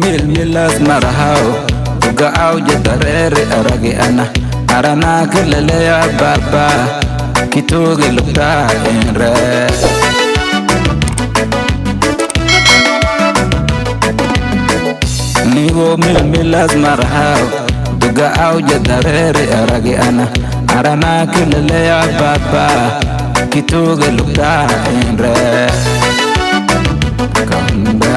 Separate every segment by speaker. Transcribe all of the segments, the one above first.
Speaker 1: mil milas marahao Tuga au jadarere aragi ana Arana kelele ya baba Kituge lukta enre Nigo mil milas marahao Tuga au jadarere aragi ana Arana kelele ya baba Kituge lukta enre Kanda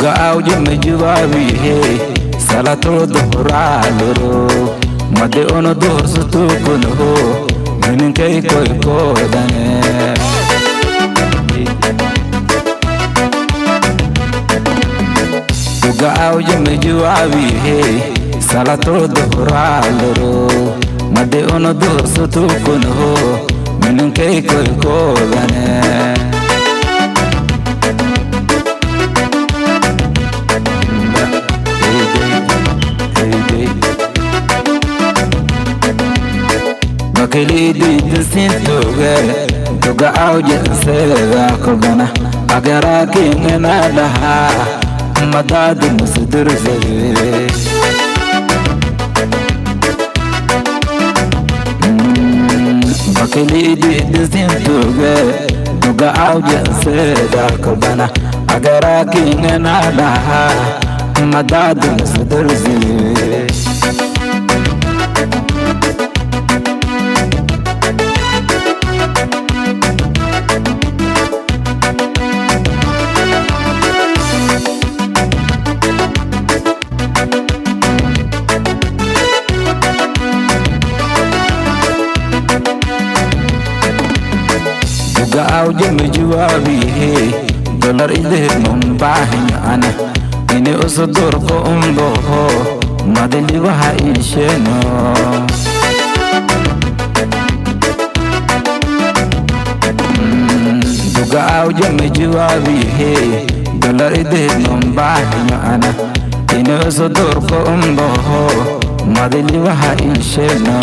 Speaker 1: Gaaw jame jawabi he salato dohra lero made ono dohor sutu kono minin kay koy ko dane Gaaw jame jawabi he salato dohra lero made ono dohor sutu kono minin kay koy ko dane Bakeli di sintoge Tuga auja seda kogana Agara kingena daha Madad musudur zede Bakeli di sintoge Tuga auja seda kogana Agara kingena daha Madad musudur zede Gaaw jame jawabi he dollar ideh mon bahin ana ini usudur ko umbo ho madeli waha isheno Gaaw jame jawabi he dollar ideh mon bahin ana ini usudur ko umbo ho madeli waha isheno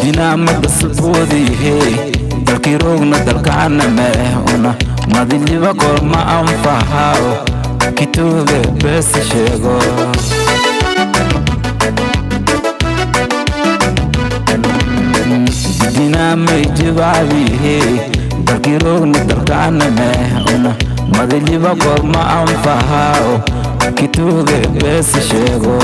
Speaker 1: Dina madasbodi he dalkirogna dalkana mehuna madili wakor ma anfahao kituge bes shego Dina mejibabi he dalkirogna dalkana mehuna madili wakor ma anfahao kituge bes shego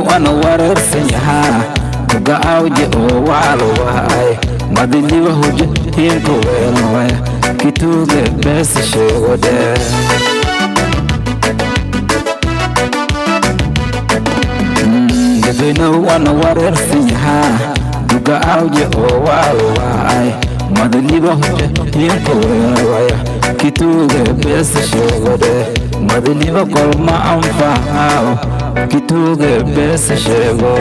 Speaker 1: Wana warar senyaha Tuga auje o walo wae Madili wa huje hinko weno wae Kituge besi shegode Geveno wana warar senyaha Tuga auje o walo wae Madili wa huje hinko weno wae Kituge besi shegode Madili wa kolma amfahao Kituge besi shego